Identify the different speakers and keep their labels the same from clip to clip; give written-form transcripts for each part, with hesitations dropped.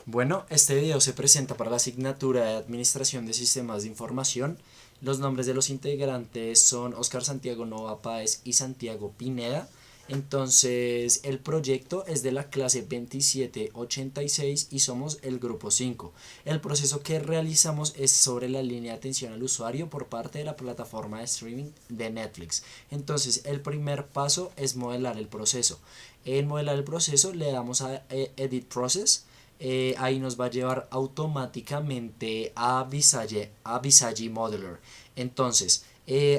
Speaker 1: Bueno, este video se presenta para la asignatura de Administración de Sistemas de Información. Los nombres de los integrantes son Oscar Santiago Nova Páez y Santiago Pineda. Entonces, el proyecto es de la clase 2786 y somos el grupo 5. El proceso que realizamos es sobre la línea de atención al usuario por parte de la plataforma de streaming de Netflix. Entonces, el primer paso es modelar el proceso. En modelar el proceso le damos a Edit Process. Ahí nos va a llevar automáticamente a Visage Modeler. Entonces,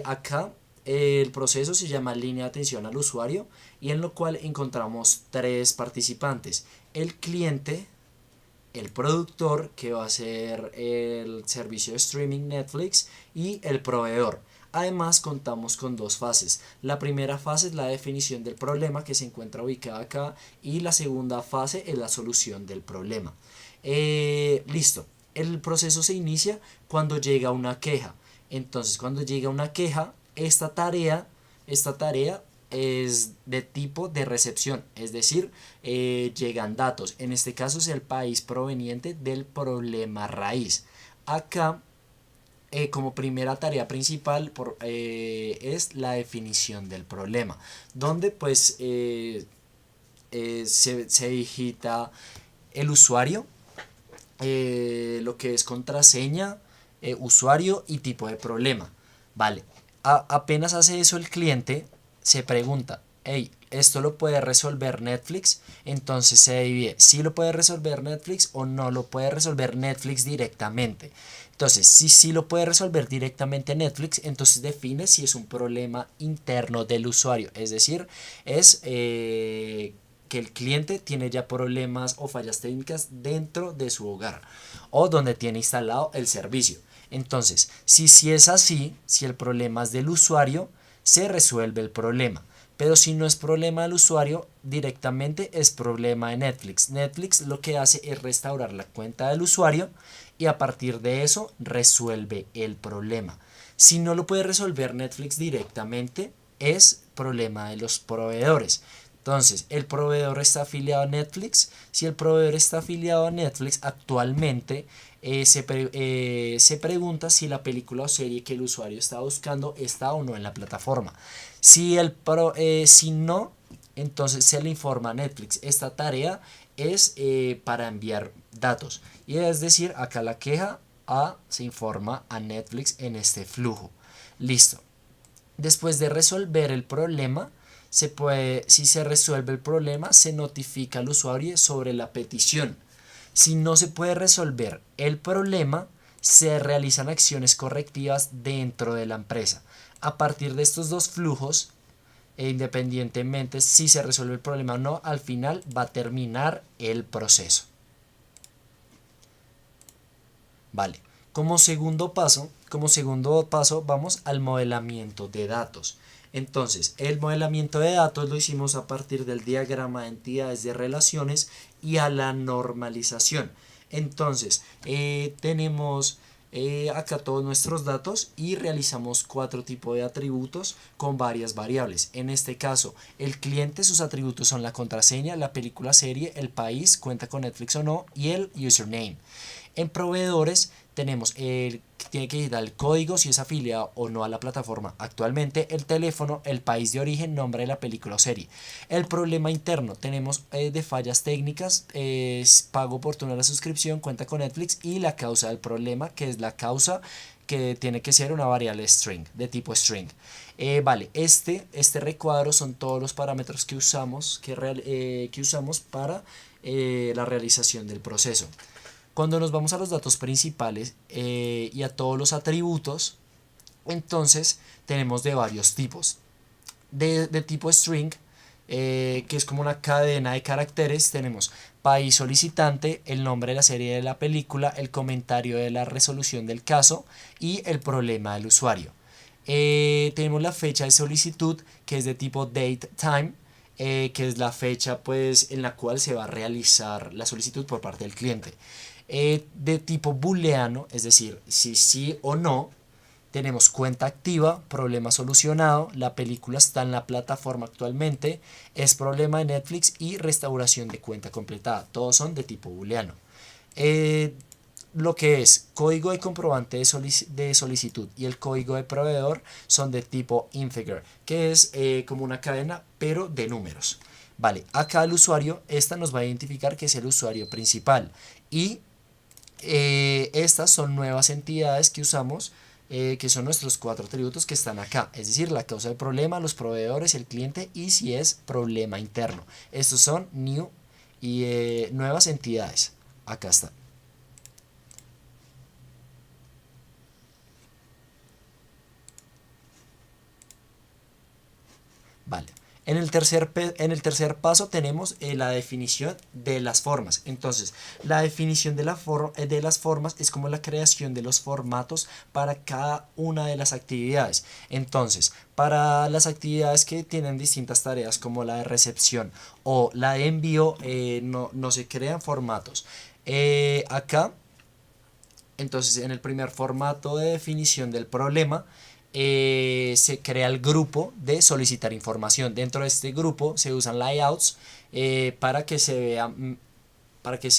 Speaker 1: acá el proceso se llama línea de atención al usuario y en lo cual encontramos tres participantes: el cliente, el productor, que va a ser el servicio de streaming Netflix, y el proveedor. Además contamos con dos fases. La primera fase es la definición del problema, que se encuentra ubicada acá, y la segunda fase es la solución del problema. Listo. El proceso se inicia cuando llega una queja. Entonces, cuando llega una queja, esta tarea es de tipo de recepción, es decir, llegan datos. En este caso es el país proveniente del problema raíz. Acá, como primera tarea principal es la definición del problema, donde pues se digita el usuario, lo que es contraseña, usuario y tipo de problema. Vale, apenas hace eso el cliente se pregunta: hey, ¿esto lo puede resolver Netflix? Entonces se divide si lo puede resolver Netflix o no lo puede resolver Netflix directamente. Entonces, si sí lo puede resolver directamente Netflix, entonces define si es un problema interno del usuario. Es decir, es que el cliente tiene ya problemas o fallas técnicas dentro de su hogar o donde tiene instalado el servicio. Entonces, si es así, si el problema es del usuario, se resuelve el problema. Pero si no es problema del usuario, directamente es problema de Netflix. Netflix lo que hace es restaurar la cuenta del usuario y a partir de eso resuelve el problema. Si no lo puede resolver Netflix directamente, es problema de los proveedores. Entonces, ¿el proveedor está afiliado a Netflix? Si el proveedor está afiliado a Netflix, actualmente se pregunta si la película o serie que el usuario está buscando está o no en la plataforma. Si no, entonces se le informa a Netflix. Esta tarea es para enviar datos. Y es decir, acá la queja se informa a Netflix en este flujo. Listo. Después de resolver el problema, si se resuelve el problema, se notifica al usuario sobre la petición. Si no se puede resolver el problema, se realizan acciones correctivas dentro de la empresa. A partir de estos dos flujos, independientemente si se resuelve el problema o no, al final va a terminar el proceso. Vale. Como segundo paso vamos al modelamiento de datos. Entonces, el modelamiento de datos lo hicimos a partir del diagrama de entidades de relaciones y a la normalización. Entonces, tenemos acá todos nuestros datos y realizamos cuatro tipos de atributos con varias variables. En este caso, el cliente, sus atributos son la contraseña, la película serie, el país, cuenta con Netflix o no, y el username. En proveedores tenemos el que tiene que ir al código si es afiliado o no a la plataforma actualmente, el teléfono, el país de origen, nombre de la película o serie. El problema interno tenemos de fallas técnicas, pago oportuno de la suscripción, cuenta con Netflix, y la causa del problema, que es la causa que tiene que ser una variable string, de tipo string. Vale, este recuadro son todos los parámetros que usamos para la realización del proceso. Cuando nos vamos a los datos principales y a todos los atributos, entonces tenemos de varios tipos. De tipo string, que es como una cadena de caracteres, tenemos país solicitante, el nombre de la serie de la película, el comentario de la resolución del caso y el problema del usuario. Tenemos la fecha de solicitud, que es de tipo date time, que es la fecha pues en la cual se va a realizar la solicitud por parte del cliente. De tipo booleano, es decir, si sí o no. Tenemos cuenta activa, problema solucionado, la película está en la plataforma actualmente, es problema de Netflix y restauración de cuenta completada. Todos son de tipo booleano. Eh, lo que es código de comprobante de solicitud y el código de proveedor son de tipo integer, que es como una cadena pero de números. Vale, acá el usuario, esta nos va a identificar que es el usuario principal y estas son nuevas entidades que usamos, que son nuestros cuatro atributos que están acá, es decir, la causa del problema, los proveedores, el cliente y si es problema interno. Estos son new y nuevas entidades. Acá está. Vale. En el tercer paso tenemos la definición de las formas. Entonces, la definición de las formas es como la creación de los formatos para cada una de las actividades. Entonces, para las actividades que tienen distintas tareas como la de recepción o la de envío, no se crean formatos. Acá entonces, en el primer formato de definición del problema, se crea el grupo de solicitar información. Dentro de este grupo se usan layouts para que se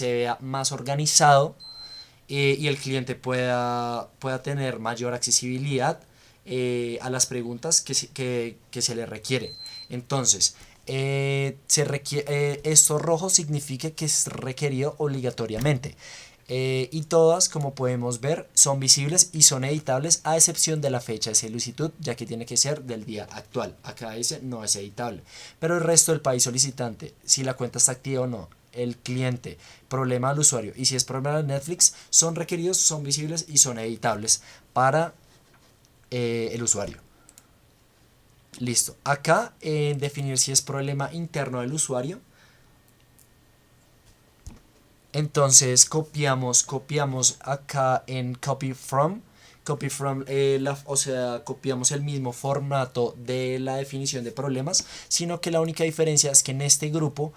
Speaker 1: vea más organizado y el cliente pueda tener mayor accesibilidad a las preguntas que se le requiere. Entonces, esto rojo significa que es requerido obligatoriamente. Y todas, como podemos ver, son visibles y son editables a excepción de la fecha de solicitud, ya que tiene que ser del día actual. Acá dice no es editable. Pero el resto del país solicitante, si la cuenta está activa o no, el cliente, problema del usuario y si es problema de Netflix, son requeridos, son visibles y son editables para el usuario. Listo. Acá en definir si es problema interno del usuario. Entonces copiamos acá en copy from, o sea, copiamos el mismo formato de la definición de problemas, sino que la única diferencia es que en este grupo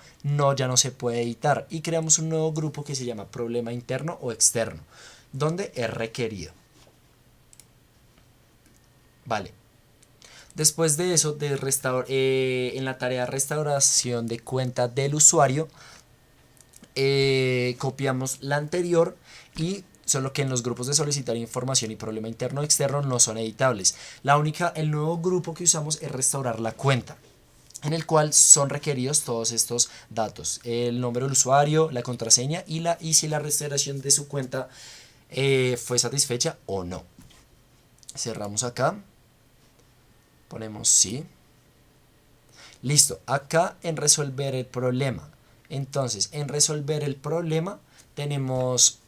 Speaker 1: ya no se puede editar y creamos un nuevo grupo que se llama problema interno o externo, donde es requerido. Vale. Después de eso, en la tarea de restauración de cuenta del usuario, copiamos la anterior y solo que en los grupos de solicitar información y problema interno o externo no son editables. El nuevo grupo que usamos es restaurar la cuenta, en el cual son requeridos todos estos datos: el nombre del usuario, la contraseña y si la restauración de su cuenta fue satisfecha o no. Cerramos acá, ponemos sí. Listo, acá en resolver el problema. Entonces, en resolver el problema tenemos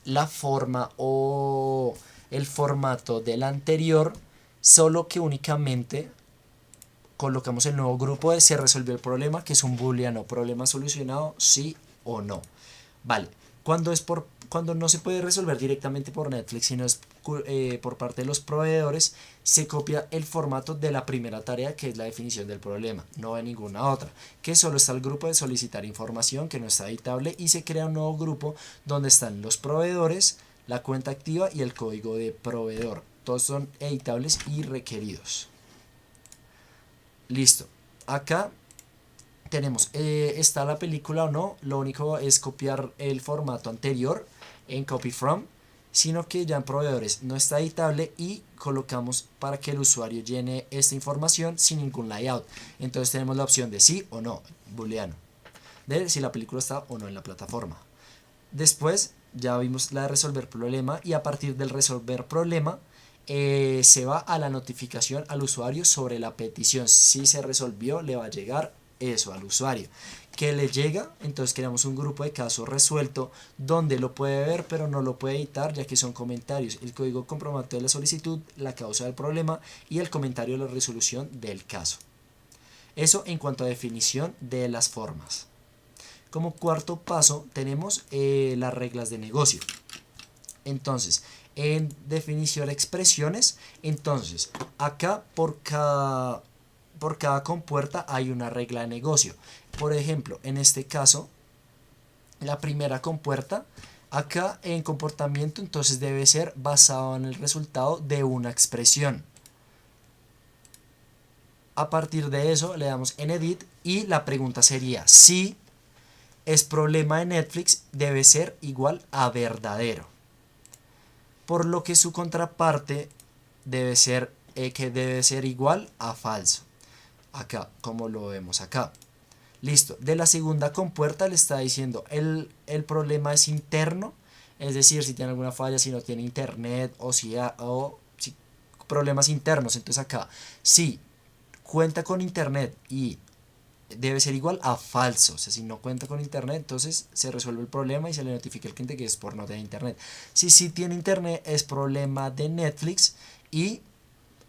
Speaker 1: la forma o el formato del anterior, solo que únicamente colocamos el nuevo grupo de se resolvió el problema, que es un booleano, problema solucionado, sí o no. Vale, cuando no se puede resolver directamente por Netflix, sino es por parte de los proveedores, se copia el formato de la primera tarea, que es la definición del problema, no de ninguna otra, que solo está el grupo de solicitar información, que no está editable, y se crea un nuevo grupo donde están los proveedores, la cuenta activa y el código de proveedor. Todos son editables y requeridos. Listo. Acá tenemos, está la película o no, lo único es copiar el formato anterior en copy from, sino que ya en proveedores no está editable y colocamos para que el usuario llene esta información sin ningún layout. Entonces tenemos la opción de sí o no, booleano, de si la película está o no en la plataforma. Después ya vimos la de resolver problema y a partir del resolver problema se va a la notificación al usuario sobre la petición. Si se resolvió, le va a llegar eso al usuario. Que le llega, entonces creamos un grupo de caso resuelto donde lo puede ver pero no lo puede editar, ya que son comentarios: el código comprobante de la solicitud, la causa del problema y el comentario de la resolución del caso. Eso en cuanto a definición de las formas. Como cuarto paso tenemos las reglas de negocio. Entonces, en definición de expresiones, entonces acá por cada compuerta hay una regla de negocio. Por ejemplo, en este caso, la primera compuerta, acá en comportamiento, entonces debe ser basado en el resultado de una expresión. A partir de eso le damos en edit y la pregunta sería si es problema de Netflix debe ser igual a verdadero, por lo que su contraparte debe ser que debe ser igual a falso, acá como lo vemos acá. Listo, de la segunda compuerta le está diciendo el problema es interno, es decir, si tiene alguna falla, si no tiene internet si problemas internos. Entonces acá, si cuenta con internet y debe ser igual a falso, o sea, si no cuenta con internet, entonces se resuelve el problema y se le notifica al cliente que es por no tener internet. Si sí tiene internet, es problema de Netflix y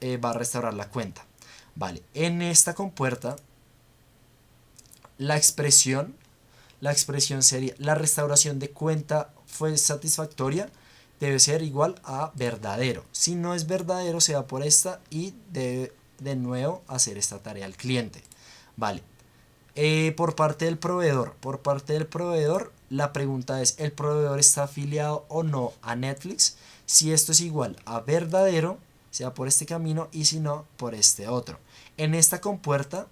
Speaker 1: va a restaurar la cuenta. Vale, en esta compuerta la expresión sería la restauración de cuenta fue satisfactoria, debe ser igual a verdadero. Si no es verdadero, se va por esta y debe de nuevo hacer esta tarea al cliente. Vale. Por parte del proveedor, la pregunta es, ¿el proveedor está afiliado o no a Netflix? Si esto es igual a verdadero, se va por este camino, y si no, por este otro. En esta compuerta,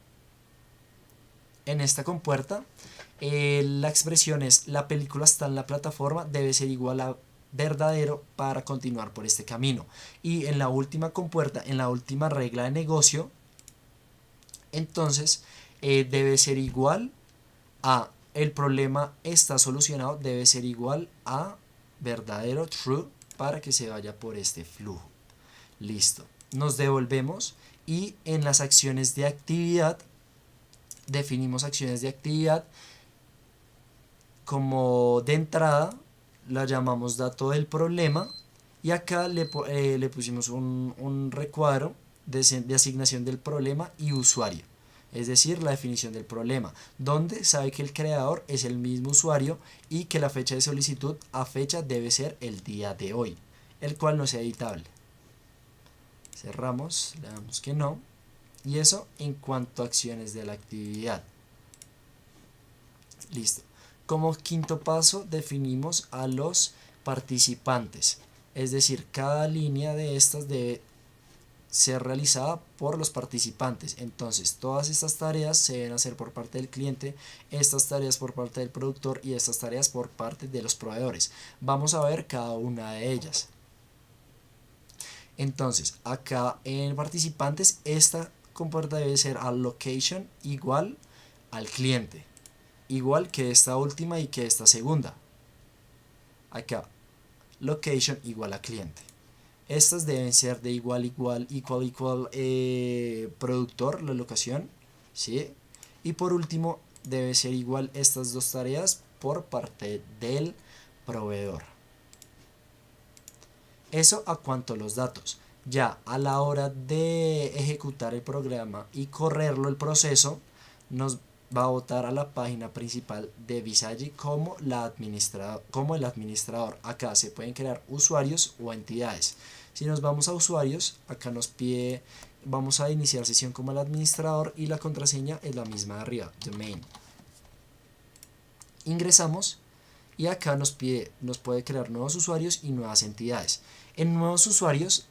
Speaker 1: la expresión es la película está en la plataforma, debe ser igual a verdadero para continuar por este camino. Y en la última compuerta, en la última regla de negocio, entonces debe ser igual a el problema está solucionado, debe ser igual a verdadero, true, para que se vaya por este flujo. Listo, nos devolvemos y en las acciones de actividad definimos acciones de actividad como de entrada la llamamos dato del problema y acá le pusimos un recuadro de asignación del problema y usuario, es decir, la definición del problema, donde sabe que el creador es el mismo usuario y que la fecha de solicitud a fecha debe ser el día de hoy, el cual no sea editable. Cerramos, le damos que no, y eso en cuanto a acciones de la actividad. Listo. Como quinto paso definimos a los participantes, es decir, cada línea de estas debe ser realizada por los participantes. Entonces todas estas tareas se deben hacer por parte del cliente, estas tareas por parte del productor y estas tareas por parte de los proveedores. Vamos a ver cada una de ellas. Entonces acá en participantes esta compuerta debe ser allocation igual al cliente, igual que esta última y que esta segunda. Acá location igual a cliente. Estas deben ser de igual productor, la locación, ¿sí? Y por último debe ser igual estas dos tareas por parte del proveedor. Eso a cuanto a los datos. Ya a la hora de ejecutar el programa y correrlo el proceso, nos va a botar a la página principal de Visage como el administrador. Acá se pueden crear usuarios o entidades. Si nos vamos a usuarios, acá nos pide, vamos a iniciar sesión como el administrador y la contraseña es la misma de arriba, domain. Ingresamos y acá nos puede crear nuevos usuarios y nuevas entidades. En nuevos usuarios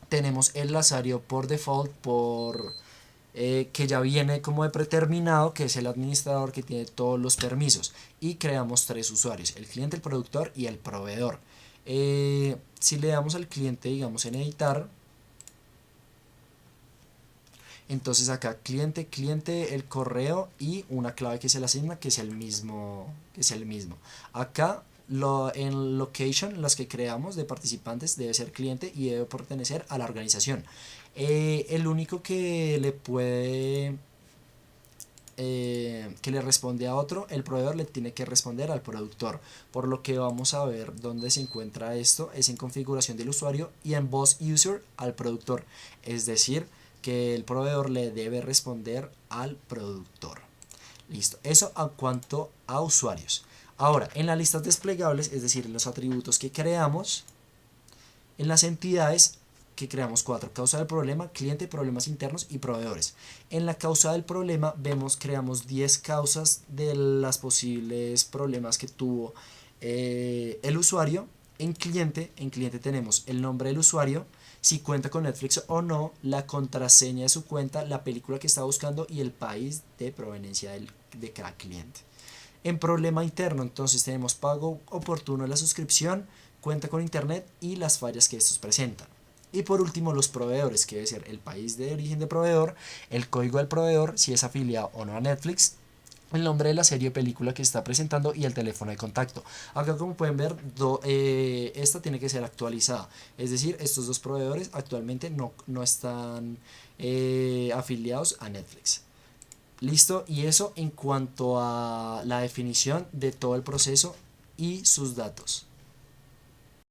Speaker 1: tenemos el lazario por default, que ya viene como de predeterminado, que es el administrador que tiene todos los permisos, y creamos tres usuarios, el cliente, el productor y el proveedor. Si le damos al cliente, digamos en editar, entonces acá cliente, el correo y una clave que se le asigna que es el mismo. Acá en location, las que creamos de participantes debe ser cliente y debe pertenecer a la organización. El único que le puede que le responde a otro, el proveedor le tiene que responder al productor, por lo que vamos a ver dónde se encuentra esto, es en configuración del usuario y en boss user al productor, es decir, que el proveedor le debe responder al productor. Listo, eso a cuanto a usuarios. Ahora, en las listas desplegables, es decir, en los atributos que creamos, en las entidades que creamos 4, causa del problema, cliente, problemas internos y proveedores. En la causa del problema creamos 10 causas de las posibles problemas que tuvo el usuario. En cliente tenemos el nombre del usuario, si cuenta con Netflix o no, la contraseña de su cuenta, la película que está buscando y el país de proveniencia de cada cliente. En problema interno, entonces tenemos pago oportuno de la suscripción, cuenta con internet y las fallas que estos presentan. Y por último, los proveedores, que debe ser el país de origen de proveedor, el código del proveedor, si es afiliado o no a Netflix, el nombre de la serie o película que se está presentando y el teléfono de contacto. Acá como pueden ver, esta tiene que ser actualizada. Es decir, estos dos proveedores actualmente no están afiliados a Netflix. Listo, y eso en cuanto a la definición de todo el proceso y sus datos.